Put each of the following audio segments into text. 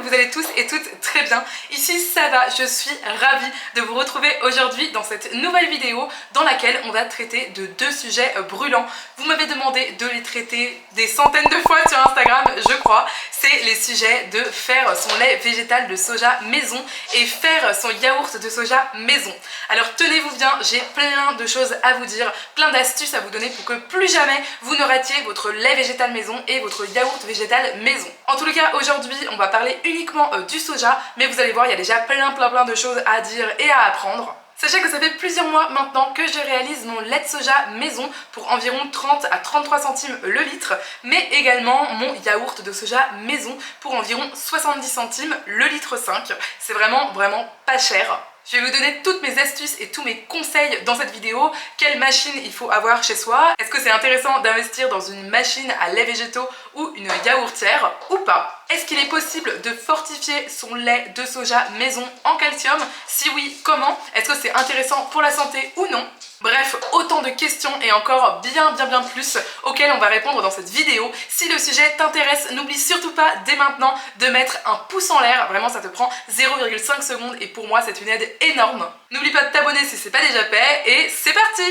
vous allez tous et toutes très bien. Ici ça va, je suis ravie de vous retrouver aujourd'hui dans cette nouvelle vidéo dans laquelle on va traiter de deux sujets brûlants. Vous m'avez demandé de les traiter des centaines de fois sur Instagram, je crois. C'est les sujets de faire son lait végétal de soja maison et faire son yaourt de soja maison. Alors tenez-vous bien, j'ai plein de choses à vous dire, plein d'astuces à vous donner pour que plus jamais vous ne ratiez votre lait végétal maison et votre yaourt végétal maison. En tout cas, aujourd'hui, on va parler uniquement du soja, mais vous allez voir, il y a déjà plein de choses à dire et à apprendre. Sachez que ça fait plusieurs mois maintenant que je réalise mon lait de soja maison pour environ 30 à 33 centimes le litre, mais également mon yaourt de soja maison pour environ 70 centimes le litre 5. C'est vraiment pas cher. Je vais vous donner toutes mes astuces et tous mes conseils dans cette vidéo. Quelle machine il faut avoir chez soi? Est-ce que c'est intéressant d'investir dans une machine à lait végétaux ou une yaourtière ou pas? Est-ce qu'il est possible de fortifier son lait de soja maison en calcium? Si oui, comment? Est-ce que c'est intéressant pour la santé ou non? Bref, autant de questions et encore bien plus auxquelles on va répondre dans cette vidéo. Si le sujet t'intéresse, n'oublie surtout pas dès maintenant de mettre un pouce en l'air. Vraiment, ça te prend 0,5 secondes et pour moi, c'est une aide énorme. N'oublie pas de t'abonner si c'est pas déjà fait et c'est parti!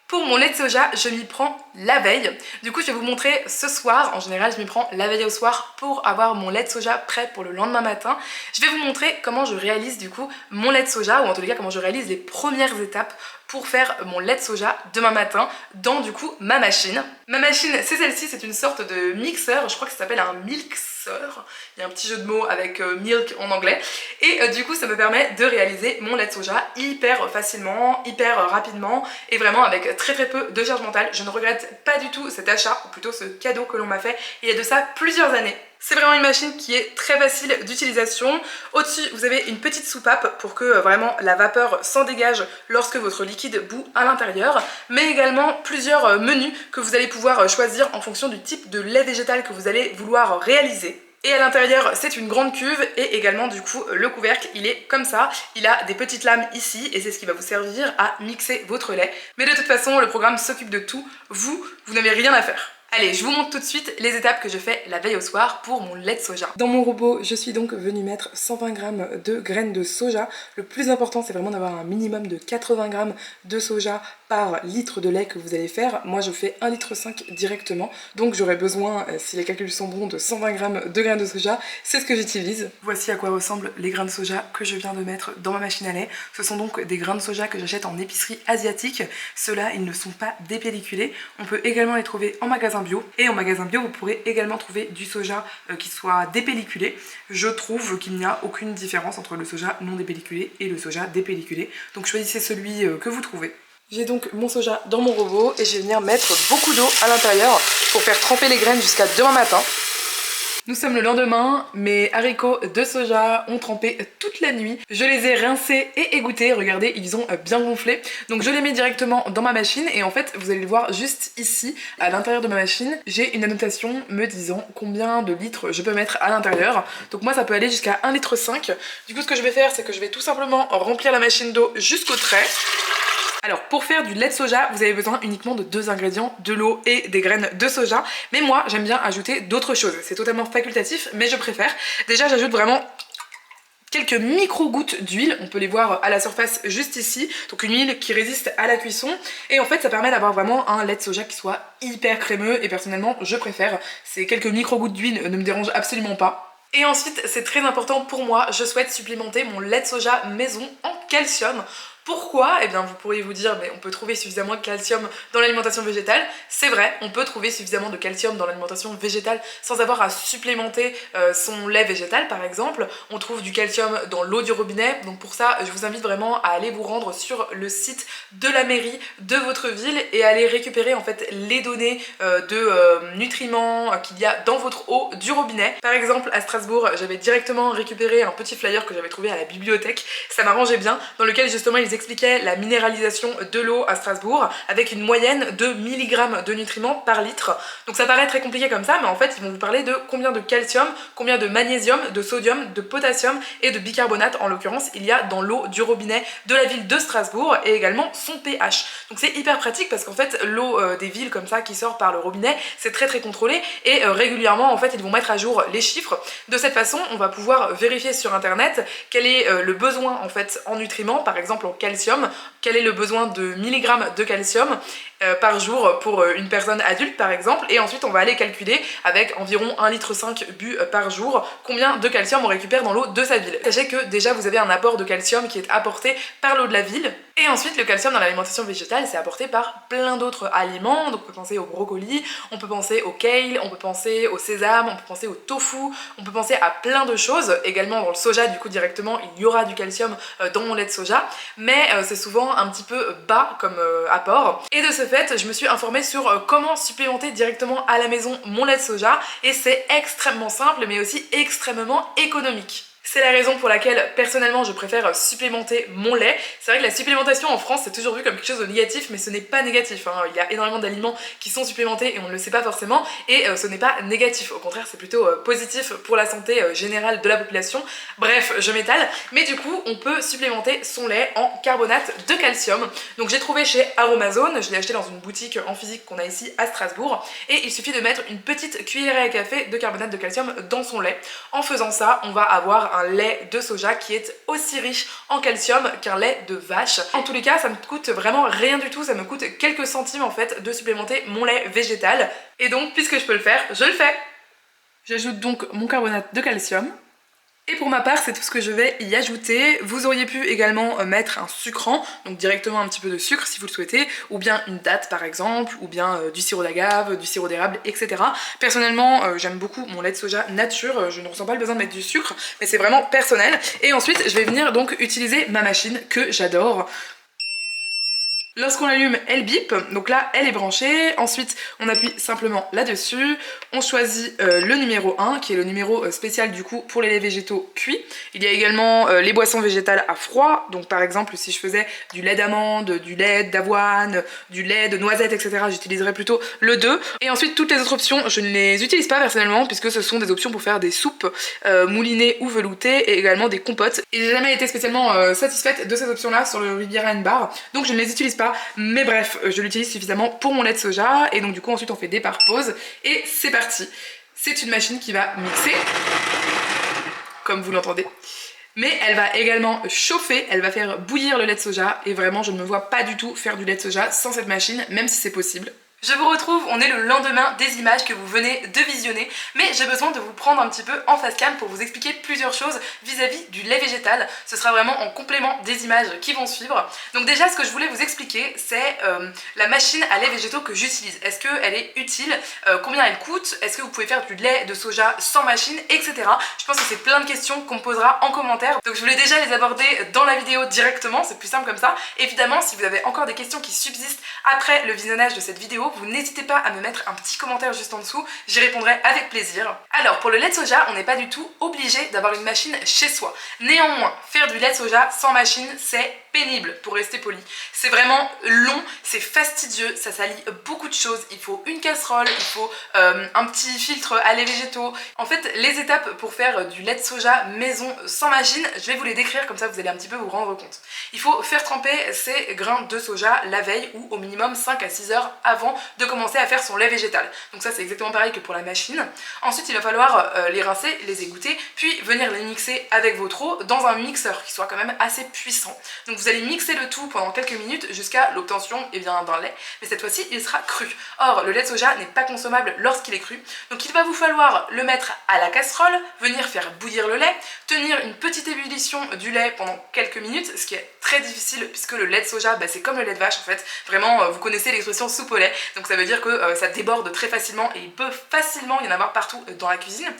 Pour mon lait de soja, je m'y prends la veille. Du coup, je vais vous montrer ce soir. En général, je m'y prends la veille au soir pour avoir mon lait de soja prêt pour le lendemain matin. Je vais vous montrer comment je réalise du coup mon lait de soja, ou en tout cas comment je réalise les premières étapes pour faire mon lait de soja demain matin dans du coup ma machine. Ma machine, c'est celle-ci, c'est une sorte de mixeur, je crois que ça s'appelle un milkseur. Il y a un petit jeu de mots avec milk en anglais. Et du coup, ça me permet de réaliser mon lait de soja hyper facilement, hyper rapidement et vraiment avec très peu de charge mentale. Je ne regrette pas du tout cet achat, ou plutôt ce cadeau que l'on m'a fait il y a de ça plusieurs années. C'est vraiment une machine qui est très facile d'utilisation. Au-dessus, vous avez une petite soupape pour que vraiment la vapeur s'en dégage lorsque votre liquide bout à l'intérieur, mais également plusieurs menus que vous allez pouvoir choisir en fonction du type de lait végétal que vous allez vouloir réaliser. Et à l'intérieur, c'est une grande cuve et également du coup le couvercle, il est comme ça. Il a des petites lames ici et c'est ce qui va vous servir à mixer votre lait. Mais de toute façon, le programme s'occupe de tout. Vous n'avez rien à faire. Allez, je vous montre tout de suite les étapes que je fais la veille au soir pour mon lait de soja. Dans mon robot, je suis donc venue mettre 120 g de graines de soja. Le plus important, c'est vraiment d'avoir un minimum de 80 g de soja par litre de lait que vous allez faire. Moi, je fais 1,5 litre directement. Donc, j'aurai besoin, si les calculs sont bons, de 120 g de graines de soja. C'est ce que j'utilise. Voici à quoi ressemblent les grains de soja que je viens de mettre dans ma machine à lait. Ce sont donc des grains de soja que j'achète en épicerie asiatique. Ceux-là, ils ne sont pas dépelliculés. On peut également les trouver en magasin bio. Et en magasin bio, vous pourrez également trouver du soja qui soit dépelliculé. Je trouve qu'il n'y a aucune différence entre le soja non dépelliculé et le soja dépelliculé. Donc choisissez celui que vous trouvez. J'ai donc mon soja dans mon robot et je vais venir mettre beaucoup d'eau à l'intérieur pour faire tremper les graines jusqu'à demain matin. Nous sommes le lendemain, mes haricots de soja ont trempé toute la nuit. Je les ai rincés et égouttés, regardez, ils ont bien gonflé. Donc je les mets directement dans ma machine et en fait, vous allez le voir juste ici, à l'intérieur de ma machine, j'ai une annotation me disant combien de litres je peux mettre à l'intérieur. Donc moi, ça peut aller jusqu'à 1,5 litre. Du coup, ce que je vais faire, c'est que je vais tout simplement remplir la machine d'eau jusqu'au trait. Alors pour faire du lait de soja, vous avez besoin uniquement de deux ingrédients, de l'eau et des graines de soja. Mais moi, j'aime bien ajouter d'autres choses. C'est totalement facultatif, mais je préfère. Déjà, j'ajoute vraiment quelques micro-gouttes d'huile. On peut les voir à la surface juste ici. Donc une huile qui résiste à la cuisson. Et en fait, ça permet d'avoir vraiment un lait de soja qui soit hyper crémeux. Et personnellement, je préfère. Ces quelques micro-gouttes d'huile ne me dérangent absolument pas. Et ensuite, c'est très important pour moi, je souhaite supplémenter mon lait de soja maison en calcium. Pourquoi? Eh bien vous pourriez vous dire mais on peut trouver suffisamment de calcium dans l'alimentation végétale. C'est vrai, on peut trouver suffisamment de calcium dans l'alimentation végétale sans avoir à supplémenter son lait végétal par exemple. On trouve du calcium dans l'eau du robinet, donc pour ça je vous invite vraiment à aller vous rendre sur le site de la mairie de votre ville et aller récupérer en fait les données de nutriments qu'il y a dans votre eau du robinet. Par exemple à Strasbourg, j'avais directement récupéré un petit flyer que j'avais trouvé à la bibliothèque, ça m'arrangeait bien, dans lequel justement ils expliquais la minéralisation de l'eau à Strasbourg avec une moyenne de milligrammes de nutriments par litre. Donc ça paraît très compliqué comme ça, mais en fait ils vont vous parler de combien de calcium, combien de magnésium, de sodium, de potassium et de bicarbonate en l'occurrence il y a dans l'eau du robinet de la ville de Strasbourg et également son pH. Donc c'est hyper pratique parce qu'en fait l'eau des villes comme ça qui sort par le robinet c'est très contrôlé et régulièrement en fait ils vont mettre à jour les chiffres. De cette façon on va pouvoir vérifier sur internet quel est le besoin en fait en nutriments, par exemple en calcium, quel est le besoin de milligrammes de calcium par jour pour une personne adulte par exemple, et ensuite on va aller calculer avec environ 1,5 litre bu par jour combien de calcium on récupère dans l'eau de sa ville. Sachez que déjà vous avez un apport de calcium qui est apporté par l'eau de la ville, et ensuite le calcium dans l'alimentation végétale c'est apporté par plein d'autres aliments. Donc on peut penser au brocoli, on peut penser au kale, on peut penser au sésame, on peut penser au tofu, on peut penser à plein de choses. Également dans le soja du coup directement il y aura du calcium dans mon lait de soja, mais c'est souvent un petit peu bas comme apport. Et de ce fait je me suis informée sur comment supplémenter directement à la maison mon lait de soja, et c'est extrêmement simple mais aussi extrêmement économique. C'est la raison pour laquelle personnellement je préfère supplémenter mon lait. C'est vrai que la supplémentation en France c'est toujours vu comme quelque chose de négatif, mais ce n'est pas négatif, hein. Il y a énormément d'aliments qui sont supplémentés et on ne le sait pas forcément, et ce n'est pas négatif, au contraire c'est plutôt positif pour la santé générale de la population. Bref, je m'étale, mais du coup on peut supplémenter son lait en carbonate de calcium. Donc j'ai trouvé chez Aromazone, je l'ai acheté dans une boutique en physique qu'on a ici à Strasbourg, et il suffit de mettre une petite cuillerée à café de carbonate de calcium dans son lait. En faisant ça on va avoir un lait de soja qui est aussi riche en calcium qu'un lait de vache. En tous les cas ça me coûte vraiment rien du tout, ça me coûte quelques centimes en fait de supplémenter mon lait végétal, et donc puisque je peux le faire, je le fais. J'ajoute donc mon carbonate de calcium. Et pour ma part c'est tout ce que je vais y ajouter. Vous auriez pu également mettre un sucrant, donc directement un petit peu de sucre si vous le souhaitez, ou bien une date par exemple, ou bien du sirop d'agave, du sirop d'érable, etc. Personnellement j'aime beaucoup mon lait de soja nature, je ne ressens pas le besoin de mettre du sucre, mais c'est vraiment personnel. Et ensuite je vais venir donc utiliser ma machine que j'adore. Lorsqu'on l'allume, elle bip, donc là elle est branchée. Ensuite on appuie simplement là-dessus, on choisit le numéro 1 qui est le numéro spécial du coup pour les laits végétaux cuits. Il y a également les boissons végétales à froid, donc par exemple si je faisais du lait d'amande, du lait d'avoine, du lait de noisette, etc. j'utiliserais plutôt le 2. Et ensuite toutes les autres options je ne les utilise pas personnellement puisque ce sont des options pour faire des soupes moulinées ou veloutées et également des compotes. Et j'ai jamais été spécialement satisfaite de ces options là sur le Riviera Bar, donc je ne les utilise pas. Mais bref, je l'utilise suffisamment pour mon lait de soja, et donc du coup ensuite on fait départ pause et c'est parti. C'est une machine qui va mixer, comme vous l'entendez, mais elle va également chauffer, elle va faire bouillir le lait de soja, et vraiment je ne me vois pas du tout faire du lait de soja sans cette machine, même si c'est possible. Je vous retrouve, on est le lendemain des images que vous venez de visionner, mais j'ai besoin de vous prendre un petit peu en face cam pour vous expliquer plusieurs choses vis-à-vis du lait végétal. Ce sera vraiment en complément des images qui vont suivre. Donc déjà ce que je voulais vous expliquer c'est la machine à lait végétaux que j'utilise. Est-ce qu'elle est utile, combien elle coûte, est-ce que vous pouvez faire du lait de soja sans machine, etc. Je pense que c'est plein de questions qu'on me posera en commentaire, donc je voulais déjà les aborder dans la vidéo directement, c'est plus simple comme ça. Évidemment si vous avez encore des questions qui subsistent après le visionnage de cette vidéo, vous n'hésitez pas à me mettre un petit commentaire juste en dessous, j'y répondrai avec plaisir. Alors pour le lait de soja, on n'est pas du tout obligé d'avoir une machine chez soi. Néanmoins, faire du lait de soja sans machine, c'est pénible pour rester poli. C'est vraiment long, c'est fastidieux, ça salit beaucoup de choses. Il faut une casserole, il faut un petit filtre à lait végétaux. En fait, les étapes pour faire du lait de soja maison sans machine, je vais vous les décrire comme ça vous allez un petit peu vous rendre compte. Il faut faire tremper ces grains de soja la veille ou au minimum 5 à 6 heures avant de commencer à faire son lait végétal. Donc ça c'est exactement pareil que pour la machine. Ensuite il va falloir les rincer, les égoutter, puis venir les mixer avec votre eau dans un mixeur qui soit quand même assez puissant. Donc vous allez mixer le tout pendant quelques minutes jusqu'à l'obtention d'un lait, mais cette fois-ci il sera cru. Or le lait de soja n'est pas consommable lorsqu'il est cru, donc il va vous falloir le mettre à la casserole, venir faire bouillir le lait, tenir une petite ébullition du lait pendant quelques minutes, ce qui est très difficile puisque le lait de soja c'est comme le lait de vache en fait, vraiment vous connaissez l'expression soupe au lait, donc ça veut dire que ça déborde très facilement et il peut facilement y en avoir partout dans la cuisine.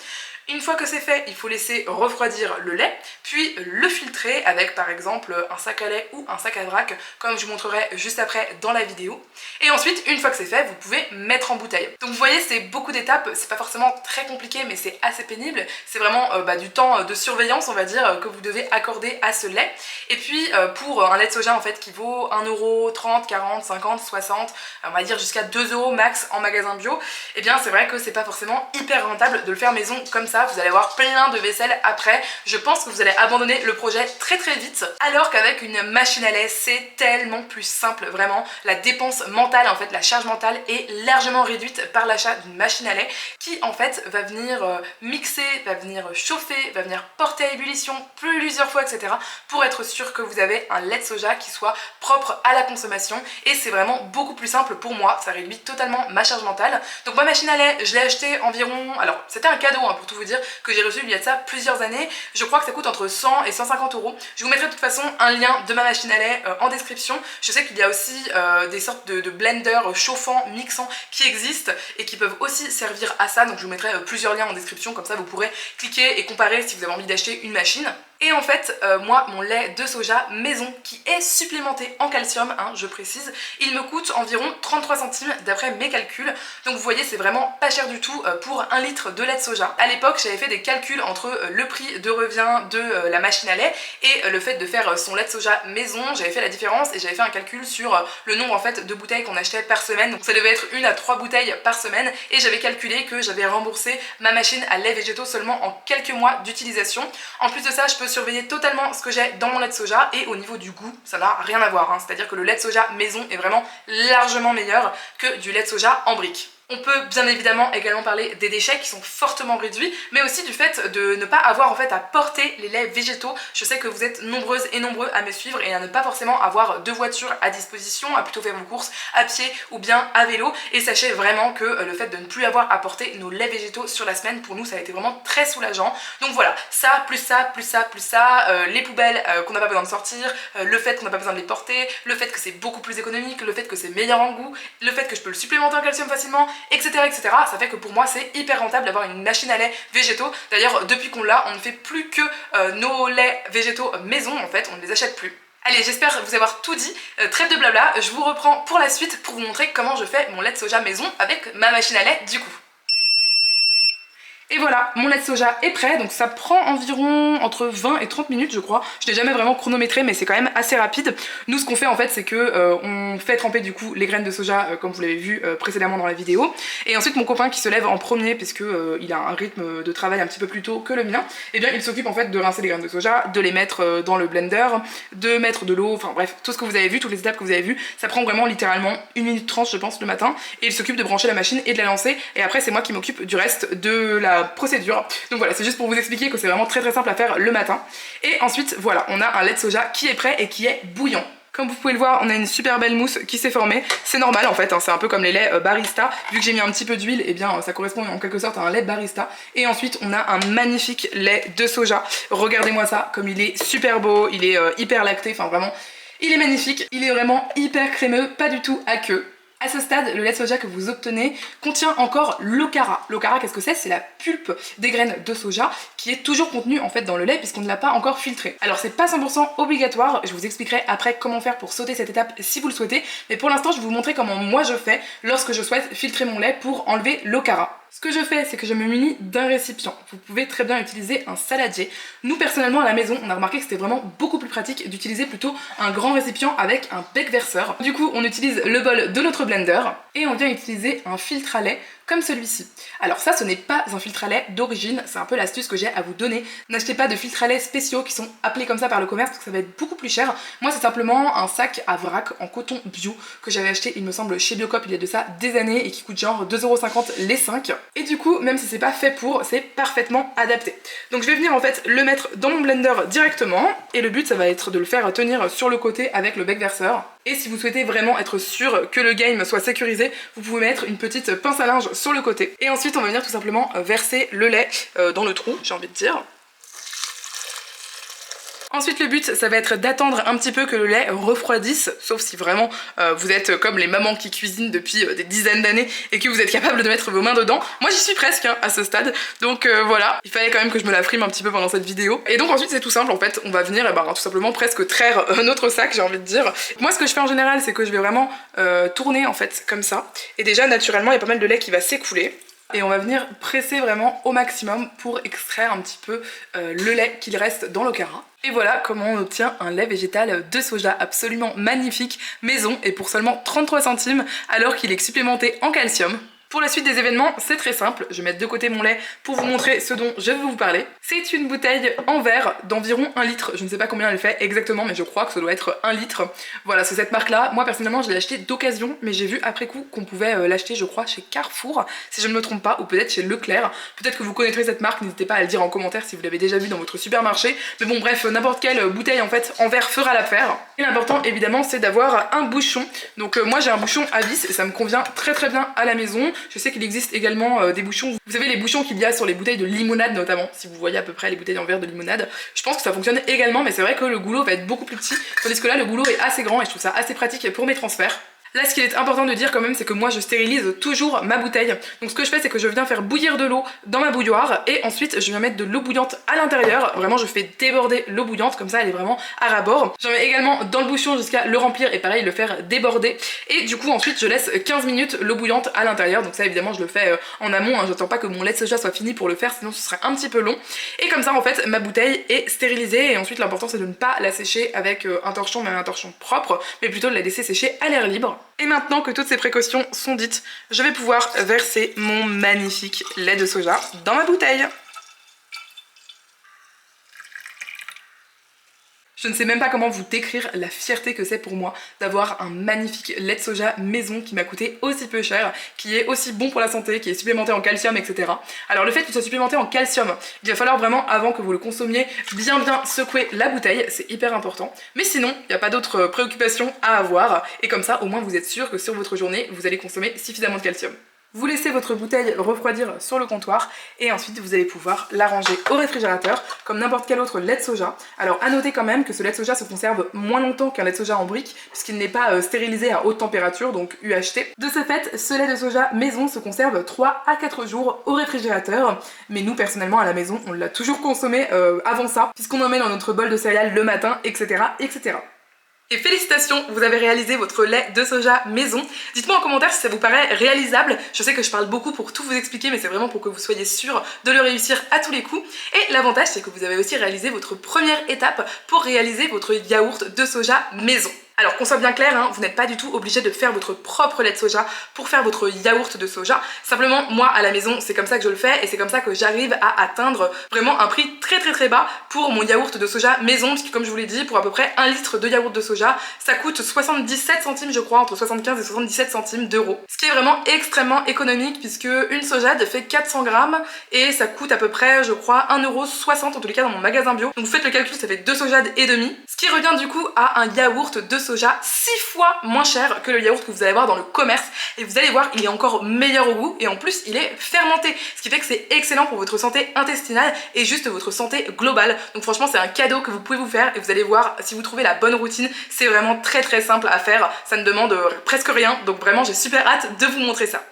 Une fois que c'est fait, il faut laisser refroidir le lait, puis le filtrer avec par exemple un sac à lait ou un sac à vrac, comme je vous montrerai juste après dans la vidéo. Et ensuite, une fois que c'est fait, vous pouvez mettre en bouteille. Donc vous voyez, c'est beaucoup d'étapes, c'est pas forcément très compliqué, mais c'est assez pénible. C'est vraiment du temps de surveillance, on va dire, que vous devez accorder à ce lait. Et puis pour un lait de soja en fait qui vaut 1,30 €, 40, 50, 60, on va dire jusqu'à 2 € max en magasin bio, et bien c'est vrai que c'est pas forcément hyper rentable de le faire maison comme ça. Vous allez avoir plein de vaisselle après. Je pense que vous allez abandonner le projet très vite, alors qu'avec une machine à lait c'est tellement plus simple. Vraiment, la dépense mentale, en fait la charge mentale est largement réduite par l'achat d'une machine à lait qui en fait va venir mixer, va venir chauffer, va venir porter à ébullition plusieurs fois, etc. pour être sûr que vous avez un lait de soja qui soit propre à la consommation. Et c'est vraiment beaucoup plus simple pour moi, ça réduit totalement ma charge mentale. Donc ma machine à lait, je l'ai acheté environ, alors c'était un cadeau pour tout vous dire, que j'ai reçu il y a de ça plusieurs années. Je crois que ça coûte entre 100 et 150 €. Je vous mettrai de toute façon un lien de ma machine à lait en description. Je sais qu'il y a aussi des sortes de blenders chauffants, mixants qui existent et qui peuvent aussi servir à ça. Donc je vous mettrai plusieurs liens en description, comme ça vous pourrez cliquer et comparer si vous avez envie d'acheter une machine. Et en fait, moi, mon lait de soja maison, qui est supplémenté en calcium, je précise, il me coûte environ 33 centimes d'après mes calculs. Donc vous voyez, c'est vraiment pas cher du tout pour 1 litre de lait de soja. À l'époque, j'avais fait des calculs entre le prix de revient de la machine à lait et le fait de faire son lait de soja maison. J'avais fait la différence et j'avais fait un calcul sur le nombre en fait de bouteilles qu'on achetait par semaine. Donc ça devait être 1 à 3 bouteilles par semaine et j'avais calculé que j'avais remboursé ma machine à lait végétaux seulement en quelques mois d'utilisation. En plus de ça, je peux surveiller totalement ce que j'ai dans mon lait de soja et au niveau du goût, ça n'a rien à voir. C'est à dire que le lait de soja maison est vraiment largement meilleur que du lait de soja en brique. On peut bien évidemment également parler des déchets qui sont fortement réduits, mais aussi du fait de ne pas avoir en fait à porter les laits végétaux. Je sais que vous êtes nombreuses et nombreux à me suivre et à ne pas forcément avoir de voiture à disposition, à plutôt faire vos courses à pied ou bien à vélo. Et sachez vraiment que le fait de ne plus avoir à porter nos laits végétaux sur la semaine, pour nous ça a été vraiment très soulageant. Donc voilà, ça, plus ça, plus ça, plus ça, les poubelles qu'on n'a pas besoin de sortir, le fait qu'on n'a pas besoin de les porter, le fait que c'est beaucoup plus économique, le fait que c'est meilleur en goût, le fait que je peux le supplémenter en calcium facilement, etc. Ça fait que pour moi c'est hyper rentable d'avoir une machine à lait végétaux. D'ailleurs depuis qu'on l'a, on ne fait plus que nos laits végétaux maison en fait, on ne les achète plus. Allez, j'espère vous avoir tout dit, trêve de blabla, je vous reprends pour la suite pour vous montrer comment je fais mon lait de soja maison avec ma machine à lait du coup. Et voilà, mon lait de soja est prêt, donc ça prend environ entre 20 et 30 minutes je crois. Je n'ai jamais vraiment chronométré mais c'est quand même assez rapide. Nous ce qu'on fait en fait c'est que on fait tremper du coup les graines de soja comme vous l'avez vu précédemment dans la vidéo. Et ensuite mon copain qui se lève en premier puisque il a un rythme de travail un petit peu plus tôt que le mien, et bien il s'occupe en fait de rincer les graines de soja, de les mettre dans le blender, de mettre de l'eau, enfin bref, tout ce que vous avez vu, toutes les étapes que vous avez vues, ça prend vraiment littéralement 1 minute 30 je pense le matin. Et il s'occupe de brancher la machine et de la lancer, et après c'est moi qui m'occupe du reste de la procédure. Donc voilà, c'est juste pour vous expliquer que c'est vraiment très simple à faire le matin. Et ensuite voilà, on a un lait de soja qui est prêt et qui est bouillant. Comme vous pouvez le voir, on a une super belle mousse qui s'est formée. C'est normal en fait, c'est un peu comme les laits barista. Vu que j'ai mis un petit peu d'huile, et bien ça correspond en quelque sorte à un lait barista. Et ensuite on a un magnifique lait de soja. Regardez-moi ça, comme il est super beau, il est hyper lacté, enfin vraiment, il est magnifique. Il est vraiment hyper crémeux, pas du tout aqueux. À ce stade, le lait de soja que vous obtenez contient encore l'okara. L'okara, qu'est-ce que c'est? C'est la pulpe des graines de soja qui est toujours contenue en fait dans le lait puisqu'on ne l'a pas encore filtré. Alors c'est pas 100% obligatoire, je vous expliquerai après comment faire pour sauter cette étape si vous le souhaitez, mais pour l'instant je vais vous montrer comment moi je fais lorsque je souhaite filtrer mon lait pour enlever l'okara. Ce que je fais, c'est que je me munis d'un récipient. Vous pouvez très bien utiliser un saladier. Nous, personnellement, à la maison, on a remarqué que c'était vraiment beaucoup plus pratique d'utiliser plutôt un grand récipient avec un bec verseur. Du coup, on utilise le bol de notre blender et on vient utiliser un filtre à lait comme celui-ci. Alors ça, ce n'est pas un filtre à lait d'origine, c'est un peu l'astuce que j'ai à vous donner. N'achetez pas de filtres à lait spéciaux qui sont appelés comme ça par le commerce parce que ça va être beaucoup plus cher. Moi, c'est simplement un sac à vrac en coton bio que j'avais acheté, il me semble, chez Biocop il y a de ça des années et qui coûte genre 2,50 € les 5. Et du coup, même si c'est pas fait pour, c'est parfaitement adapté. Donc je vais venir en fait le mettre dans mon blender directement et le but ça va être de le faire tenir sur le côté avec le bec verseur. Et si vous souhaitez vraiment être sûr que le game soit sécurisé, vous pouvez mettre une petite pince à linge sur le côté. Et ensuite on va venir tout simplement verser le lait dans le trou, j'ai envie de dire. Ensuite le but ça va être d'attendre un petit peu que le lait refroidisse, sauf si vraiment vous êtes comme les mamans qui cuisinent depuis des dizaines d'années et que vous êtes capable de mettre vos mains dedans. Moi j'y suis presque à ce stade, donc voilà, il fallait quand même que je me la frime un petit peu pendant cette vidéo. Et donc ensuite c'est tout simple en fait, on va venir tout simplement presque traire notre sac, j'ai envie de dire. Moi ce que je fais en général c'est que je vais vraiment tourner en fait comme ça, et déjà naturellement il y a pas mal de lait qui va s'écouler. Et on va venir presser vraiment au maximum pour extraire un petit peu le lait qu'il reste dans l'okara. Et voilà comment on obtient un lait végétal de soja absolument magnifique, maison, et pour seulement 33 centimes, alors qu'il est supplémenté en calcium. Pour la suite des événements, c'est très simple, je vais mettre de côté mon lait pour vous montrer ce dont je veux vous parler. C'est une bouteille en verre d'environ 1 litre, je ne sais pas combien elle fait exactement, mais je crois que ça doit être 1 litre. Voilà, c'est cette marque-là. Moi personnellement, je l'ai acheté d'occasion, mais j'ai vu après coup qu'on pouvait l'acheter, je crois, chez Carrefour, si je ne me trompe pas, ou peut-être chez Leclerc. Peut-être que vous connaîtrez cette marque, n'hésitez pas à le dire en commentaire si vous l'avez déjà vu dans votre supermarché. Mais bon, bref, n'importe quelle bouteille en fait en verre fera l'affaire. Et l'important évidemment, c'est d'avoir un bouchon. Donc moi j'ai un bouchon à vis et ça me convient très bien à la maison. Je sais qu'il existe également des bouchons, vous savez les bouchons qu'il y a sur les bouteilles de limonade notamment, si vous voyez à peu près les bouteilles en verre de limonade. Je pense que ça fonctionne également, mais c'est vrai que le goulot va être beaucoup plus petit, tandis que là le goulot est assez grand et je trouve ça assez pratique pour mes transferts. Là, ce qu'il est important de dire quand même, c'est que moi je stérilise toujours ma bouteille. Donc ce que je fais, c'est que je viens faire bouillir de l'eau dans ma bouilloire et ensuite je viens mettre de l'eau bouillante à l'intérieur. Vraiment, je fais déborder l'eau bouillante, comme ça elle est vraiment à ras-bord. J'en mets également dans le bouchon jusqu'à le remplir et pareil, le faire déborder. Et du coup, ensuite, je laisse 15 minutes l'eau bouillante à l'intérieur. Donc ça, évidemment, je le fais en amont. J'attends pas que mon lait de soja soit fini pour le faire, sinon ce serait un petit peu long. Et comme ça, en fait, ma bouteille est stérilisée. Et ensuite, l'important, c'est de ne pas la sécher avec un torchon, même un torchon propre, mais plutôt de la laisser sécher à l'air libre. Et maintenant que toutes ces précautions sont dites, je vais pouvoir verser mon magnifique lait de soja dans ma bouteille. Je ne sais même pas comment vous décrire la fierté que c'est pour moi d'avoir un magnifique lait de soja maison qui m'a coûté aussi peu cher, qui est aussi bon pour la santé, qui est supplémenté en calcium, etc. Alors le fait qu'il soit supplémenté en calcium, il va falloir vraiment, avant que vous le consommiez, bien secouer la bouteille, c'est hyper important. Mais sinon, il n'y a pas d'autres préoccupations à avoir, et comme ça, au moins vous êtes sûr que sur votre journée, vous allez consommer suffisamment de calcium. Vous laissez votre bouteille refroidir sur le comptoir et ensuite vous allez pouvoir la ranger au réfrigérateur comme n'importe quel autre lait de soja. Alors à noter quand même que ce lait de soja se conserve moins longtemps qu'un lait de soja en brique puisqu'il n'est pas stérilisé à haute température, donc UHT. De ce fait, ce lait de soja maison se conserve 3 à 4 jours au réfrigérateur, mais nous personnellement à la maison on l'a toujours consommé avant ça puisqu'on en met dans notre bol de céréales le matin, etc. etc. Et félicitations, vous avez réalisé votre lait de soja maison. Dites-moi en commentaire si ça vous paraît réalisable. Je sais que je parle beaucoup pour tout vous expliquer, mais c'est vraiment pour que vous soyez sûr de le réussir à tous les coups. Et l'avantage, c'est que vous avez aussi réalisé votre première étape pour réaliser votre yaourt de soja maison. Alors qu'on soit bien clair, hein, vous n'êtes pas du tout obligé de faire votre propre lait de soja pour faire votre yaourt de soja. Simplement, moi à la maison, c'est comme ça que je le fais et c'est comme ça que j'arrive à atteindre vraiment un prix très bas pour mon yaourt de soja maison, puisque comme je vous l'ai dit, pour à peu près 1 litre de yaourt de soja, ça coûte 77 centimes je crois, entre 75 et 77 centimes d'euros. Ce qui est vraiment extrêmement économique puisque une sojade fait 400 grammes et ça coûte à peu près, je crois, 1,60 € en tous les cas dans mon magasin bio. Donc vous faites le calcul, ça fait 2 sojades et demi, ce qui revient du coup à un yaourt de soja 6 fois moins cher que le yaourt que vous allez voir dans le commerce, et vous allez voir il est encore meilleur au goût et en plus il est fermenté, ce qui fait que c'est excellent pour votre santé intestinale et juste votre santé globale. Donc franchement c'est un cadeau que vous pouvez vous faire et vous allez voir si vous trouvez la bonne routine, c'est vraiment très simple à faire, ça ne demande presque rien, donc vraiment j'ai super hâte de vous montrer ça.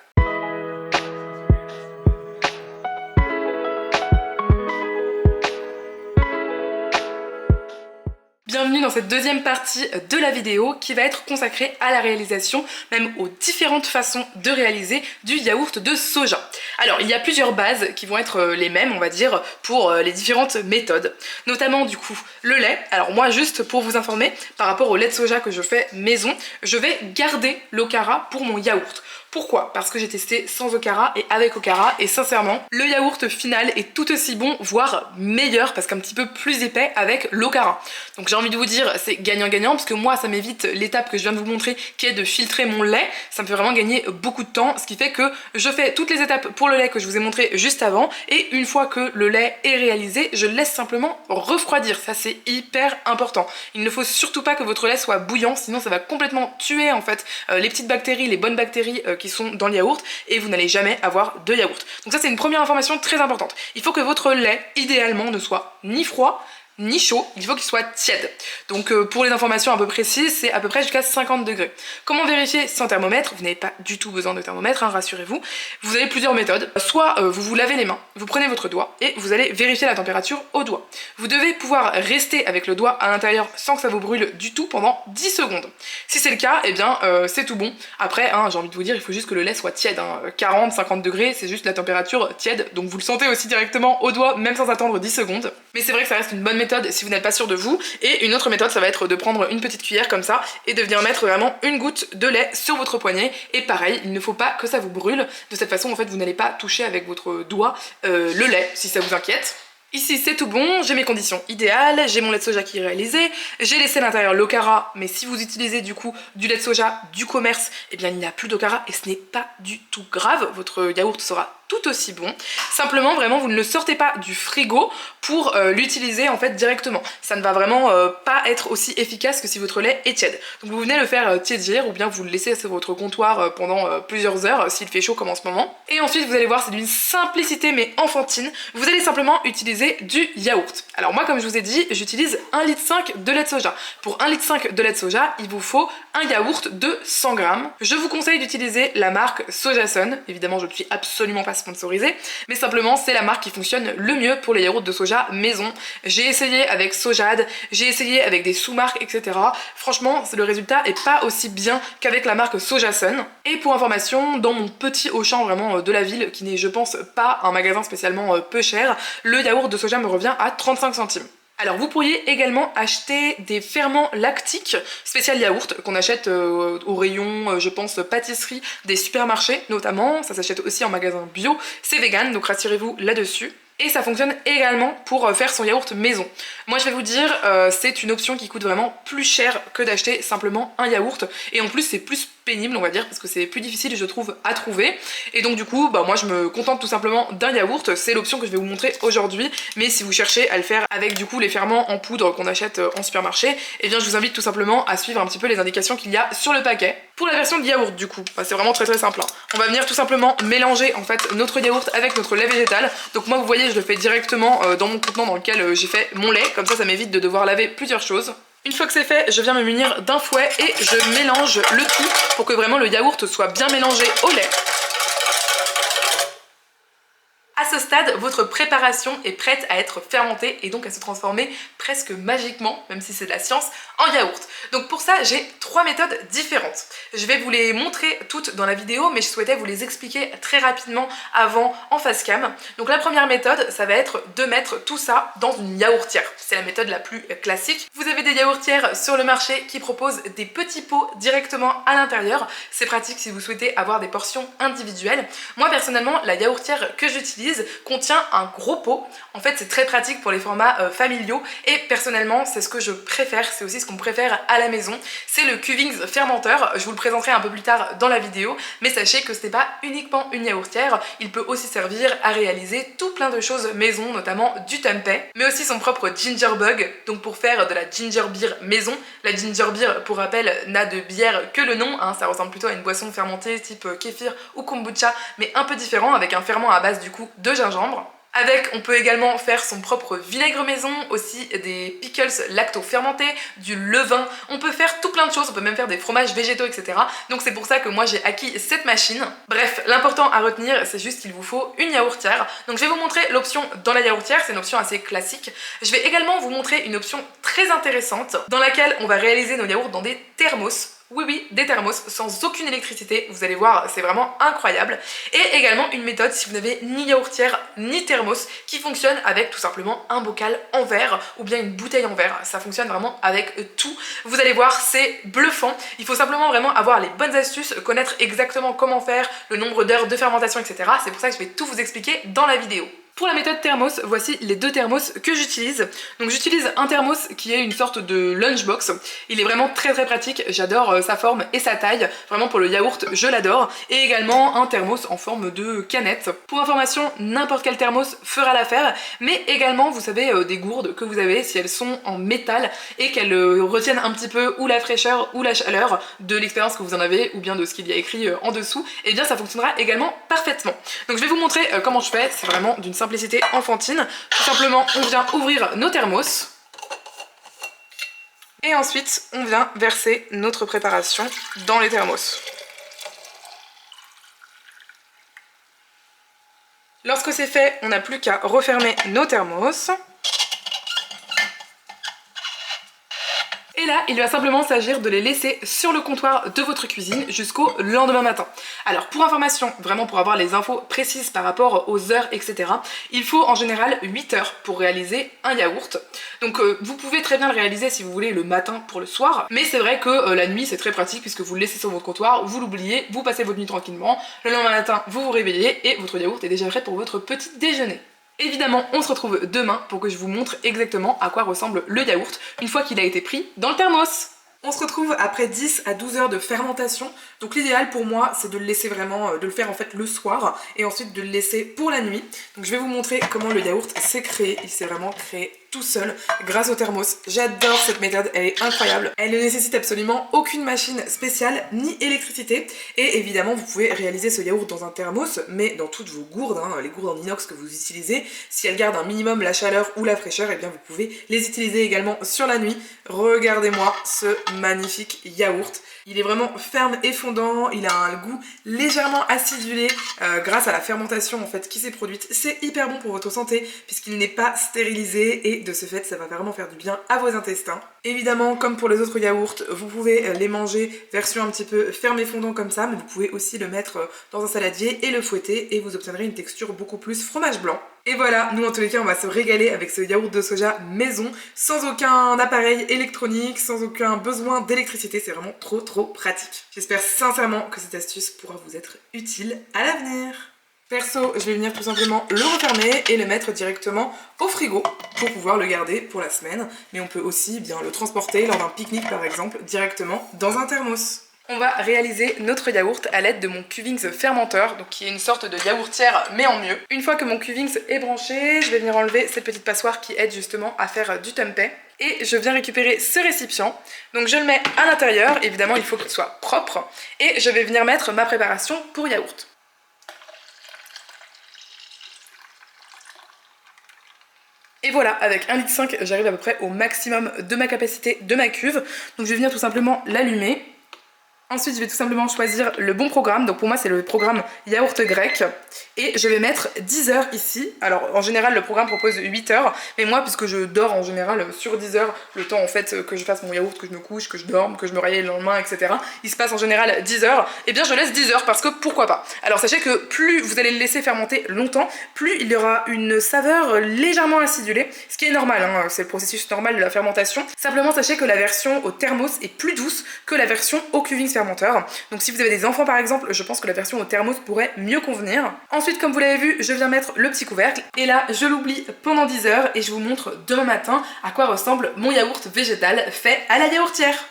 Bienvenue dans cette deuxième partie de la vidéo qui va être consacrée à la réalisation, même aux différentes façons de réaliser du yaourt de soja. Alors il y a plusieurs bases qui vont être les mêmes on va dire pour les différentes méthodes, notamment du coup le lait. Alors moi juste pour vous informer, par rapport au lait de soja que je fais maison, je vais garder l'okara pour mon yaourt. Pourquoi? Parce que j'ai testé sans okara et avec okara et sincèrement le yaourt final est tout aussi bon, voire meilleur parce qu'un petit peu plus épais avec l'okara. Donc j'ai envie de vous dire c'est gagnant-gagnant parce que moi ça m'évite l'étape que je viens de vous montrer qui est de filtrer mon lait, ça me fait vraiment gagner beaucoup de temps, ce qui fait que je fais toutes les étapes pour le lait que je vous ai montré juste avant et une fois que le lait est réalisé, je le laisse simplement refroidir, ça c'est hyper important. Il ne faut surtout pas que votre lait soit bouillant, sinon ça va complètement tuer en fait les petites bactéries, les bonnes bactéries qui sont dans le yaourt et vous n'allez jamais avoir de yaourt. Donc ça c'est une première information très importante. Il faut que votre lait idéalement ne soit ni froid ni chaud, il faut qu'il soit tiède. Donc pour les informations un peu précises, c'est à peu près jusqu'à 50 degrés. Comment vérifier sans thermomètre? Vous n'avez pas du tout besoin de thermomètre, hein, rassurez-vous. Vous avez plusieurs méthodes. Soit vous vous lavez les mains, vous prenez votre doigt et vous allez vérifier la température au doigt. Vous devez pouvoir rester avec le doigt à l'intérieur sans que ça vous brûle du tout pendant 10 secondes. Si c'est le cas, eh bien c'est tout bon. Après, hein, j'ai envie de vous dire, il faut juste que le lait soit tiède. Hein. 40, 50 degrés, c'est juste la température tiède. Donc vous le sentez aussi directement au doigt, même sans attendre 10 secondes. Mais c'est vrai que ça reste une bonne méthode si vous n'êtes pas sûr de vous. Et une autre méthode, ça va être de prendre une petite cuillère comme ça et de venir mettre vraiment une goutte de lait sur votre poignet. Et pareil, il ne faut pas que ça vous brûle. De cette façon, en fait, vous n'allez pas toucher avec votre doigt le lait, si ça vous inquiète. Ici c'est tout bon, j'ai mes conditions idéales, j'ai mon lait de soja qui est réalisé, j'ai laissé à l'intérieur l'okara, mais si vous utilisez du coup du lait de soja du commerce, eh bien il n'y a plus d'okara et ce n'est pas du tout grave, votre yaourt sera tout aussi bon. Simplement vraiment vous ne le sortez pas du frigo pour l'utiliser en fait directement. Ça ne va vraiment pas être aussi efficace que si votre lait est tiède. Donc vous venez le faire tiédir ou bien vous le laissez sur votre comptoir pendant plusieurs heures s'il fait chaud comme en ce moment. Et ensuite vous allez voir, c'est d'une simplicité mais enfantine. Vous allez simplement utiliser du yaourt. Alors moi comme je vous ai dit, j'utilise 1,5 litre de lait de soja. Pour 1,5 litre de lait de soja, il vous faut un yaourt de 100 grammes. Je vous conseille d'utiliser la marque Sojasun. Évidemment je ne suis absolument pas sponsorisée, mais simplement c'est la marque qui fonctionne le mieux pour les yaourts de soja maison. J'ai essayé avec Sojad, j'ai essayé avec des sous-marques, etc. Franchement, le résultat est pas aussi bien qu'avec la marque Sojasun. Et pour information, dans mon petit Auchan vraiment de la ville, qui n'est je pense pas un magasin spécialement peu cher, le yaourt de soja me revient à 35 centimes. Alors vous pourriez également acheter des ferments lactiques spécial yaourt qu'on achète au rayon, je pense, pâtisserie des supermarchés notamment. Ça s'achète aussi en magasin bio, c'est vegan, donc rassurez-vous là-dessus. Et ça fonctionne également pour faire son yaourt maison. Moi je vais vous dire, c'est une option qui coûte vraiment plus cher que d'acheter simplement un yaourt. Et en plus c'est plus pénible on va dire parce que c'est plus difficile je trouve à trouver. Et donc du coup bah moi je me contente tout simplement d'un yaourt. C'est l'option que je vais vous montrer aujourd'hui. Mais si vous cherchez à le faire avec du coup les ferments en poudre qu'on achète en supermarché, eh bien je vous invite tout simplement à suivre un petit peu les indications qu'il y a sur le paquet. Pour la version de yaourt du coup, bah, c'est vraiment très simple. Hein. On va venir tout simplement mélanger en fait notre yaourt avec notre lait végétal. Donc moi vous voyez je le fais directement dans mon contenant dans lequel j'ai fait mon lait. Comme ça m'évite de devoir laver plusieurs choses. Une fois que c'est fait, je viens me munir d'un fouet et je mélange le tout pour que vraiment le yaourt soit bien mélangé au lait. À ce stade, votre préparation est prête à être fermentée et donc à se transformer presque magiquement, même si c'est de la science, en yaourt. Donc pour ça, j'ai 3 méthodes différentes. Je vais vous les montrer toutes dans la vidéo, mais je souhaitais vous les expliquer très rapidement avant en face cam. Donc la première méthode, ça va être de mettre tout ça dans une yaourtière. C'est la méthode la plus classique. Vous avez des yaourtières sur le marché qui proposent des petits pots directement à l'intérieur. C'est pratique si vous souhaitez avoir des portions individuelles. Moi personnellement, la yaourtière que j'utilise contient un gros pot. En fait c'est très pratique pour les formats familiaux et personnellement c'est ce que je préfère, c'est aussi ce qu'on préfère à la maison. C'est le Cuvings fermenteur, je vous le présenterai un peu plus tard dans la vidéo, mais sachez que ce n'est pas uniquement une yaourtière, il peut aussi servir à réaliser tout plein de choses maison, notamment du tempeh, mais aussi son propre ginger bug, donc pour faire de la ginger beer maison. La ginger beer, pour rappel, n'a de bière que le nom, hein, ça ressemble plutôt à une boisson fermentée type kéfir ou kombucha, mais un peu différent, avec un ferment à base du coup de gingembre. Avec, on peut également faire son propre vinaigre maison, aussi des pickles lacto-fermentés, du levain, on peut faire tout plein de choses, on peut même faire des fromages végétaux, etc. Donc c'est pour ça que moi j'ai acquis cette machine. Bref, l'important à retenir, c'est juste qu'il vous faut une yaourtière. Donc je vais vous montrer l'option dans la yaourtière, c'est une option assez classique. Je vais également vous montrer une option très intéressante, dans laquelle on va réaliser nos yaourts dans des thermos. Oui, des thermos sans aucune électricité, vous allez voir, c'est vraiment incroyable. Et également une méthode si vous n'avez ni yaourtière ni thermos qui fonctionne avec tout simplement un bocal en verre ou bien une bouteille en verre. Ça fonctionne vraiment avec tout. Vous allez voir, c'est bluffant. Il faut simplement vraiment avoir les bonnes astuces, connaître exactement comment faire, le nombre d'heures de fermentation, etc. C'est pour ça que je vais tout vous expliquer dans la vidéo. Pour la méthode thermos, voici les 2 thermos que j'utilise. Donc j'utilise un thermos qui est une sorte de lunchbox. Il est vraiment très pratique, j'adore sa forme et sa taille. Vraiment pour le yaourt, je l'adore. Et également un thermos en forme de canette. Pour information, n'importe quel thermos fera l'affaire. Mais également, vous savez, des gourdes que vous avez, si elles sont en métal et qu'elles retiennent un petit peu ou la fraîcheur ou la chaleur de l'expérience que vous en avez ou bien de ce qu'il y a écrit en dessous, et bien ça fonctionnera également parfaitement. Donc je vais vous montrer comment je fais, c'est vraiment d'une simplicité enfantine. Tout simplement, on vient ouvrir nos thermos. Et ensuite, on vient verser notre préparation dans les thermos. Lorsque c'est fait, on n'a plus qu'à refermer nos thermos. Et là, il va simplement s'agir de les laisser sur le comptoir de votre cuisine jusqu'au lendemain matin. Alors pour information, vraiment pour avoir les infos précises par rapport aux heures, etc., il faut en général 8 heures pour réaliser un yaourt. Donc vous pouvez très bien le réaliser si vous voulez le matin pour le soir, mais c'est vrai que la nuit c'est très pratique puisque vous le laissez sur votre comptoir, vous l'oubliez, vous passez votre nuit tranquillement, le lendemain matin vous vous réveillez et votre yaourt est déjà prêt pour votre petit déjeuner. Évidemment, on se retrouve demain pour que je vous montre exactement à quoi ressemble le yaourt une fois qu'il a été pris dans le thermos. On se retrouve après 10 à 12 heures de fermentation. Donc l'idéal pour moi, c'est de le laisser vraiment, de le faire en fait le soir et ensuite de le laisser pour la nuit. Donc je vais vous montrer comment le yaourt s'est créé. Il s'est vraiment créé tout seul grâce au thermos. J'adore cette méthode, elle est incroyable. Elle ne nécessite absolument aucune machine spéciale ni électricité. Et évidemment, vous pouvez réaliser ce yaourt dans un thermos, mais dans toutes vos gourdes, les gourdes en inox que vous utilisez. Si elles gardent un minimum la chaleur ou la fraîcheur, et bien vous pouvez les utiliser également sur la nuit. Regardez-moi ce magnifique yaourt. Il est vraiment ferme et fondant, il a un goût légèrement acidulé grâce à la fermentation en fait qui s'est produite. C'est hyper bon pour votre santé puisqu'il n'est pas stérilisé et de ce fait ça va vraiment faire du bien à vos intestins. Évidemment, comme pour les autres yaourts, vous pouvez les manger version un petit peu ferme et fondant comme ça, mais vous pouvez aussi le mettre dans un saladier et le fouetter et vous obtiendrez une texture beaucoup plus fromage blanc. Et voilà, nous en tous les cas on va se régaler avec ce yaourt de soja maison, sans aucun appareil électronique, sans aucun besoin d'électricité, c'est vraiment trop pratique. J'espère sincèrement que cette astuce pourra vous être utile à l'avenir. Perso, je vais venir tout simplement le refermer et le mettre directement au frigo pour pouvoir le garder pour la semaine. Mais on peut aussi bien le transporter lors d'un pique-nique par exemple directement dans un thermos. On va réaliser notre yaourt à l'aide de mon Cuvings fermenteur, donc qui est une sorte de yaourtière mais en mieux. Une fois que mon Cuvings est branché, je vais venir enlever cette petite passoire qui aide justement à faire du tempeh. Et je viens récupérer ce récipient, donc je le mets à l'intérieur, évidemment il faut qu'il soit propre. Et je vais venir mettre ma préparation pour yaourt. Et voilà, avec 1,5 litre, j'arrive à peu près au maximum de ma capacité de ma cuve. Donc je vais venir tout simplement l'allumer. Ensuite, je vais tout simplement choisir le bon programme. Donc pour moi, c'est le programme yaourt grec. Et je vais mettre 10 heures ici. Alors en général, le programme propose 8 heures. Mais moi, puisque je dors en général sur 10 heures, le temps en fait que je fasse mon yaourt, que je me couche, que je dorme, que je me réveille le lendemain, etc. Il se passe en général 10 heures. Et bien je laisse 10 heures parce que pourquoi pas. Alors sachez que plus vous allez le laisser fermenter longtemps, plus il y aura une saveur légèrement acidulée. Ce qui est normal, hein, c'est le processus normal de la fermentation. Simplement sachez que la version au thermos est plus douce que la version au Cuvings fermenteur. Donc si vous avez des enfants par exemple, je pense que la version au thermos pourrait mieux convenir. Ensuite, comme vous l'avez vu, je viens mettre le petit couvercle et là je l'oublie pendant 10 heures et je vous montre demain matin à quoi ressemble mon yaourt végétal fait à la yaourtière.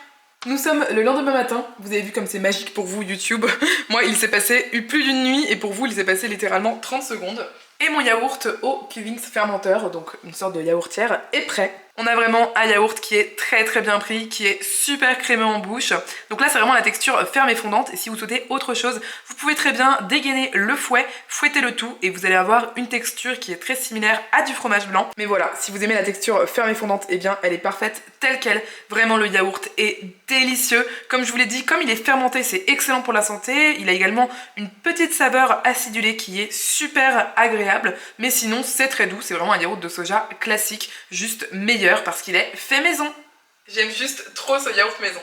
Nous sommes le lendemain matin, vous avez vu comme c'est magique pour vous YouTube. Moi il s'est passé plus d'une nuit et pour vous il s'est passé littéralement 30 secondes. Et mon yaourt au Cuvings fermenteur, donc une sorte de yaourtière, est prêt. On a vraiment un yaourt qui est très bien pris, qui est super crémeux en bouche. Donc là c'est vraiment la texture ferme et fondante et si vous souhaitez autre chose, vous pouvez très bien dégainer le fouet, fouetter le tout et vous allez avoir une texture qui est très similaire à du fromage blanc. Mais voilà, si vous aimez la texture ferme et fondante, eh bien elle est parfaite telle quelle. Vraiment le yaourt est délicieux. Comme je vous l'ai dit, comme il est fermenté, c'est excellent pour la santé. Il a également une petite saveur acidulée qui est super agréable. Mais sinon c'est très doux, c'est vraiment un yaourt de soja classique, juste meilleur parce qu'il est fait maison. J'aime juste trop ce yaourt maison.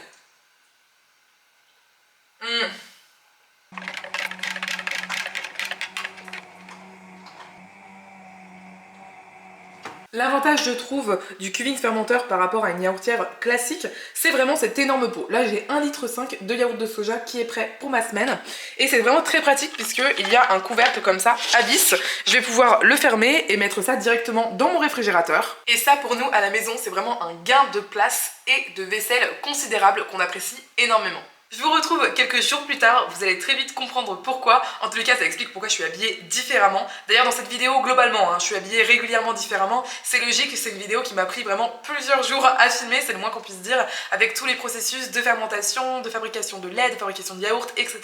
L'avantage je trouve du Cuvings fermenteur par rapport à une yaourtière classique, c'est vraiment cette énorme pot. Là j'ai 1,5 litre de yaourt de soja qui est prêt pour ma semaine. Et c'est vraiment très pratique puisqu'il y a un couvercle comme ça à vis. Je vais pouvoir le fermer et mettre ça directement dans mon réfrigérateur. Et ça pour nous à la maison c'est vraiment un gain de place et de vaisselle considérable qu'on apprécie énormément. Je vous retrouve quelques jours plus tard, vous allez très vite comprendre pourquoi. En tous les cas, ça explique pourquoi je suis habillée différemment. D'ailleurs, dans cette vidéo, globalement, je suis habillée régulièrement différemment. C'est logique, c'est une vidéo qui m'a pris vraiment plusieurs jours à filmer, c'est le moins qu'on puisse dire, avec tous les processus de fermentation, de fabrication de lait, de fabrication de yaourt, etc.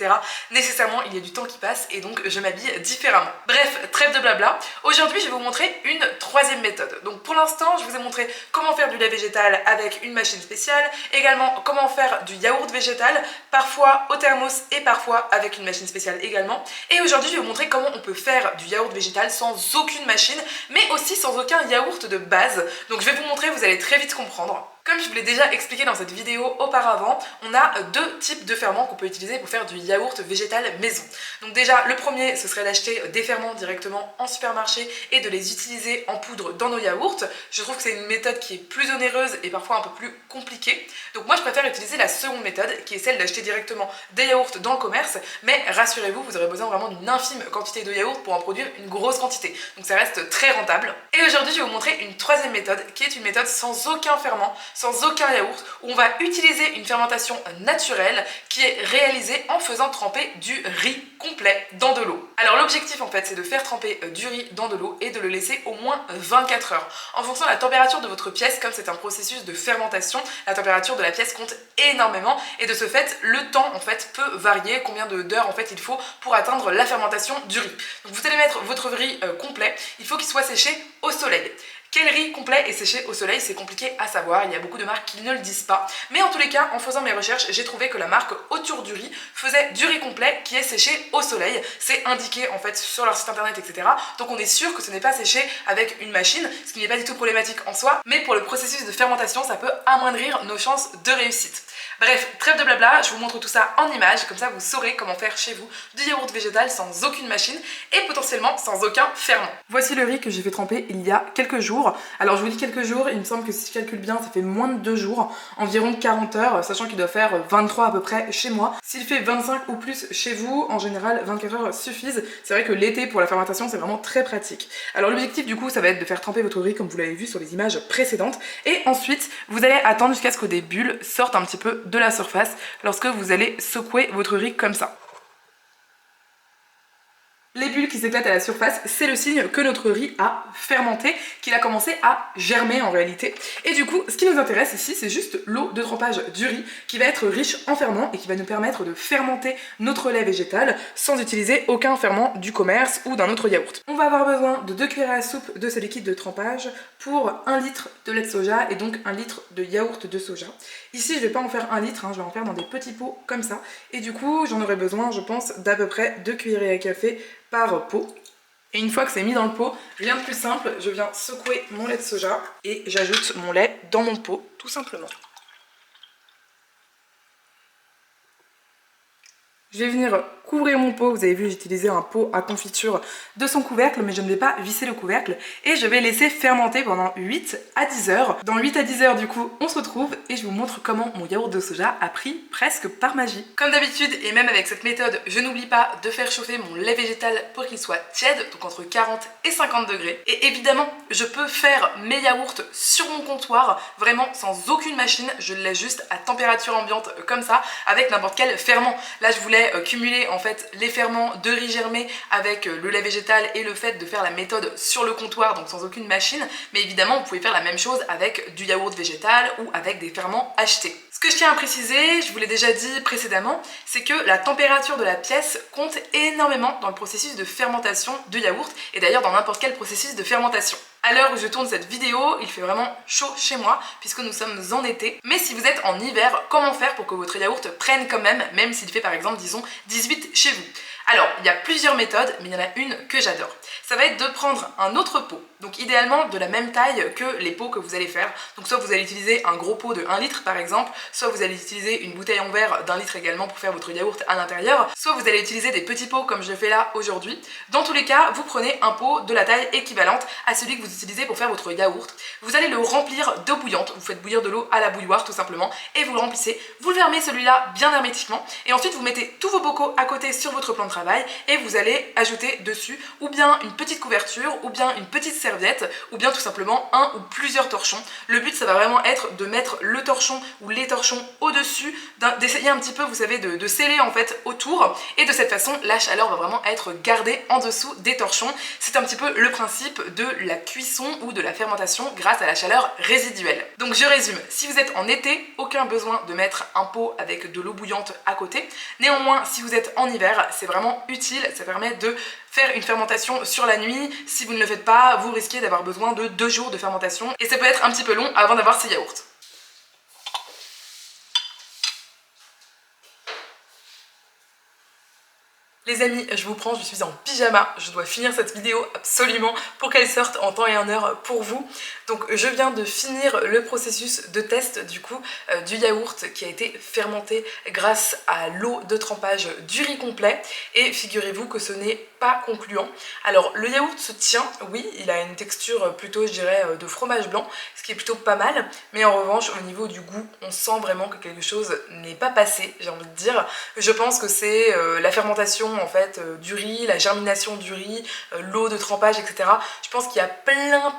Nécessairement, il y a du temps qui passe et donc je m'habille différemment. Bref, trêve de blabla. Aujourd'hui, je vais vous montrer une troisième méthode. Donc pour l'instant, je vous ai montré comment faire du lait végétal avec une machine spéciale, également comment faire du yaourt végétal, parfois au thermos et parfois avec une machine spéciale également. Et aujourd'hui, je vais vous montrer comment on peut faire du yaourt végétal sans aucune machine, mais aussi sans aucun yaourt de base. Donc je vais vous montrer, vous allez très vite comprendre. Comme je vous l'ai déjà expliqué dans cette vidéo auparavant, on a deux types de ferments qu'on peut utiliser pour faire du yaourt végétal maison. Donc déjà, le premier, ce serait d'acheter des ferments directement en supermarché et de les utiliser en poudre dans nos yaourts. Je trouve que c'est une méthode qui est plus onéreuse et parfois un peu plus compliquée. Donc moi, je préfère utiliser la seconde méthode, qui est celle d'acheter directement des yaourts dans le commerce. Mais rassurez-vous, vous aurez besoin vraiment d'une infime quantité de yaourt pour en produire une grosse quantité. Donc ça reste très rentable. Et aujourd'hui, je vais vous montrer une troisième méthode, qui est une méthode sans aucun ferment, sans aucun yaourt, où on va utiliser une fermentation naturelle qui est réalisée en faisant tremper du riz complet dans de l'eau. Alors l'objectif en fait, c'est de faire tremper du riz dans de l'eau et de le laisser au moins 24 heures. En fonction de la température de votre pièce, comme c'est un processus de fermentation, la température de la pièce compte énormément et de ce fait, le temps en fait peut varier, combien d'heures en fait il faut pour atteindre la fermentation du riz. Donc vous allez mettre votre riz complet, il faut qu'il soit séché au soleil. Quel riz complet est séché au soleil, c'est compliqué à savoir, il y a beaucoup de marques qui ne le disent pas. Mais en tous les cas, en faisant mes recherches, j'ai trouvé que la marque Autour du riz faisait du riz complet qui est séché au soleil. C'est indiqué en fait sur leur site internet, etc. Donc on est sûr que ce n'est pas séché avec une machine, ce qui n'est pas du tout problématique en soi. Mais pour le processus de fermentation, ça peut amoindrir nos chances de réussite. Bref, trêve de blabla, je vous montre tout ça en images, comme ça vous saurez comment faire chez vous du yaourt végétal sans aucune machine et potentiellement sans aucun ferment. Voici le riz que j'ai fait tremper il y a quelques jours. Alors je vous dis quelques jours, il me semble que si je calcule bien, ça fait moins de 2 jours, environ 40 heures, sachant qu'il doit faire 23 à peu près chez moi. S'il fait 25 ou plus chez vous, en général 24 heures suffisent. C'est vrai que l'été pour la fermentation, c'est vraiment très pratique. Alors l'objectif du coup, ça va être de faire tremper votre riz comme vous l'avez vu sur les images précédentes. Et ensuite, vous allez attendre jusqu'à ce que des bulles sortent un petit peu de la surface lorsque vous allez secouer votre riz comme ça. Les bulles qui s'éclatent à la surface, c'est le signe que notre riz a fermenté, qu'il a commencé à germer en réalité. Et du coup, ce qui nous intéresse ici, c'est juste l'eau de trempage du riz qui va être riche en ferments et qui va nous permettre de fermenter notre lait végétal sans utiliser aucun ferment du commerce ou d'un autre yaourt. On va avoir besoin de 2 cuillères à soupe de ce liquide de trempage pour 1 litre de lait de soja et donc 1 litre de yaourt de soja. Ici, je ne vais pas en faire 1 litre, je vais en faire dans des petits pots comme ça. Et du coup, j'en aurai besoin, je pense, d'à peu près 2 cuillerées à café par pot. Et une fois que c'est mis dans le pot, rien de plus simple, je viens secouer mon lait de soja et j'ajoute mon lait dans mon pot, tout simplement. Je vais venir couvrir mon pot, vous avez vu j'ai utilisé un pot à confiture de son couvercle, mais je ne vais pas visser le couvercle et je vais laisser fermenter pendant 8 à 10 heures. Dans 8 à 10 heures du coup on se retrouve et je vous montre comment mon yaourt de soja a pris presque par magie. Comme d'habitude et même avec cette méthode, je n'oublie pas de faire chauffer mon lait végétal pour qu'il soit tiède, donc entre 40 et 50 degrés. Et évidemment je peux faire mes yaourts sur mon comptoir, vraiment sans aucune machine, je le laisse juste à température ambiante comme ça, avec n'importe quel ferment. Là je voulais cumuler en fait les ferments de riz germé avec le lait végétal et le fait de faire la méthode sur le comptoir, donc sans aucune machine, mais évidemment vous pouvez faire la même chose avec du yaourt végétal ou avec des ferments achetés. Ce que je tiens à préciser, je vous l'ai déjà dit précédemment, c'est que la température de la pièce compte énormément dans le processus de fermentation de yaourt et d'ailleurs dans n'importe quel processus de fermentation. À l'heure où je tourne cette vidéo, il fait vraiment chaud chez moi puisque nous sommes en été. Mais si vous êtes en hiver, comment faire pour que votre yaourt prenne quand même s'il fait par exemple, disons, 18 chez vous? Alors, il y a plusieurs méthodes, mais il y en a une que j'adore. Ça va être de prendre un autre pot, donc idéalement de la même taille que les pots que vous allez faire. Donc soit vous allez utiliser un gros pot de 1 litre par exemple, soit vous allez utiliser une bouteille en verre d'1 litre également pour faire votre yaourt à l'intérieur, soit vous allez utiliser des petits pots comme je le fais là aujourd'hui. Dans tous les cas, vous prenez un pot de la taille équivalente à celui que vous utilisez pour faire votre yaourt. Vous allez le remplir d'eau bouillante, vous faites bouillir de l'eau à la bouilloire tout simplement et vous le remplissez. Vous le fermez celui-là bien hermétiquement et ensuite vous mettez tous vos bocaux à côté sur votre plan de travail et vous allez ajouter dessus ou bien une petite couverture ou bien une petite serviette ou bien tout simplement un ou plusieurs torchons. Le but ça va vraiment être de mettre le torchon ou les torchons au-dessus, d'essayer un petit peu vous savez de sceller en fait autour et de cette façon la chaleur va vraiment être gardée en dessous des torchons. C'est un petit peu le principe de la cuisson ou de la fermentation grâce à la chaleur résiduelle. Donc je résume, si vous êtes en été, aucun besoin de mettre un pot avec de l'eau bouillante à côté. Néanmoins, si vous êtes en hiver, c'est vraiment utile, ça permet de faire une fermentation sur la nuit. Si vous ne le faites pas, vous risquez d'avoir besoin de 2 jours de fermentation et ça peut être un petit peu long avant d'avoir ces yaourts. Les amis, je vous prends, je suis en pyjama, je dois finir cette vidéo absolument pour qu'elle sorte en temps et en heure pour vous. Donc je viens de finir le processus de test du coup du yaourt qui a été fermenté grâce à l'eau de trempage du riz complet et figurez-vous que ce n'est pas concluant. Alors le yaourt se tient, oui, il a une texture plutôt je dirais de fromage blanc, ce qui est plutôt pas mal, mais en revanche au niveau du goût, on sent vraiment que quelque chose n'est pas passé, j'ai envie de dire. Je pense que c'est la fermentation en fait du riz, la germination du riz, l'eau de trempage, etc. Je pense qu'il y a plein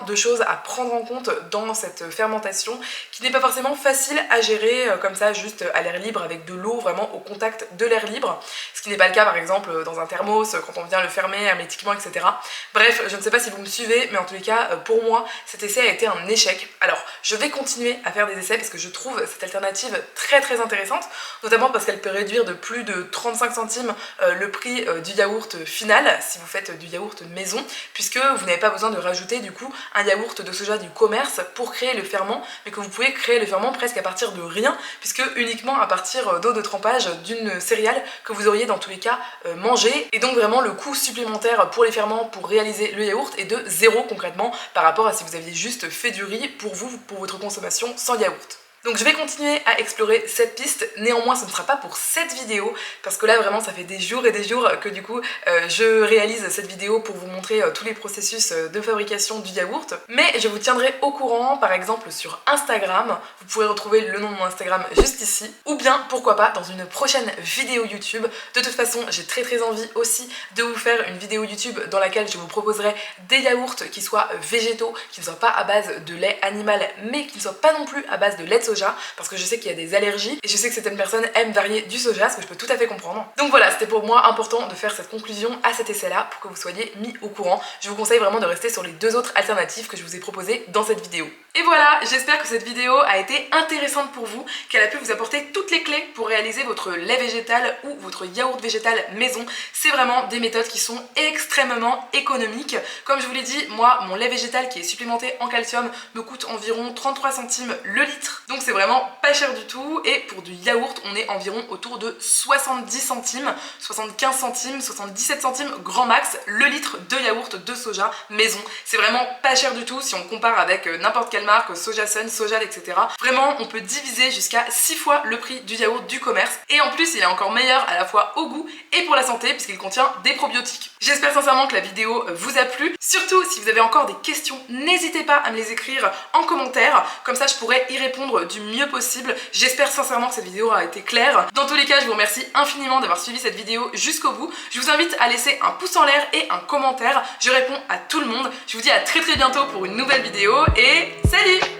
de choses à prendre en compte dans cette fermentation qui n'est pas forcément facile à gérer comme ça juste à l'air libre avec de l'eau vraiment au contact de l'air libre, ce qui n'est pas le cas par exemple dans un thermos quand on vient le fermer hermétiquement, etc. Bref, je ne sais pas si vous me suivez, mais en tous les cas pour moi cet essai a été un échec. Alors je vais continuer à faire des essais parce que je trouve cette alternative très intéressante, notamment parce qu'elle peut réduire de plus de 35 centimes le prix du yaourt final si vous faites du yaourt maison, puisque vous n'avez pas besoin de rajouter du coup un yaourt de soja du commerce pour créer le ferment, mais que vous pouvez créer le ferment presque à partir de rien, puisque uniquement à partir d'eau de trempage d'une céréale que vous auriez dans tous les cas mangé, et donc vraiment le coût supplémentaire pour les ferments pour réaliser le yaourt est de 0 concrètement par rapport à si vous aviez juste fait du riz pour vous, pour votre consommation sans yaourt. Donc je vais continuer à explorer cette piste, néanmoins ce ne sera pas pour cette vidéo parce que là vraiment ça fait des jours et des jours que du coup je réalise cette vidéo pour vous montrer tous les processus de fabrication du yaourt, mais je vous tiendrai au courant par exemple sur Instagram, vous pourrez retrouver le nom de mon Instagram juste ici, ou bien pourquoi pas dans une prochaine vidéo YouTube. De toute façon j'ai très envie aussi de vous faire une vidéo YouTube dans laquelle je vous proposerai des yaourts qui soient végétaux, qui ne soient pas à base de lait animal mais qui ne soient pas non plus à base de lait de soja, parce que je sais qu'il y a des allergies et je sais que certaines personnes aiment varier du soja, ce que je peux tout à fait comprendre. Donc voilà, c'était pour moi important de faire cette conclusion à cet essai là pour que vous soyez mis au courant. Je vous conseille vraiment de rester sur les 2 autres alternatives que je vous ai proposées dans cette vidéo. Et voilà, j'espère que cette vidéo a été intéressante pour vous, qu'elle a pu vous apporter toutes les clés pour réaliser votre lait végétal ou votre yaourt végétal maison. C'est vraiment des méthodes qui sont extrêmement économiques. Comme je vous l'ai dit, moi, mon lait végétal qui est supplémenté en calcium me coûte environ 33 centimes le litre. Donc c'est vraiment pas cher du tout, et pour du yaourt, on est environ autour de 70 centimes, 75 centimes, 77 centimes grand max le litre de yaourt de soja maison. C'est vraiment pas cher du tout si on compare avec n'importe quelle marque, Sojasun, Sojal, etc. Vraiment, on peut diviser jusqu'à 6 fois le prix du yaourt du commerce. Et en plus, il est encore meilleur à la fois au goût et pour la santé puisqu'il contient des probiotiques. J'espère sincèrement que la vidéo vous a plu. Surtout, si vous avez encore des questions, n'hésitez pas à me les écrire en commentaire. Comme ça, je pourrai y répondre du mieux possible. J'espère sincèrement que cette vidéo a été claire. Dans tous les cas, je vous remercie infiniment d'avoir suivi cette vidéo jusqu'au bout. Je vous invite à laisser un pouce en l'air et un commentaire. Je réponds à tout le monde. Je vous dis à très bientôt pour une nouvelle vidéo et salut!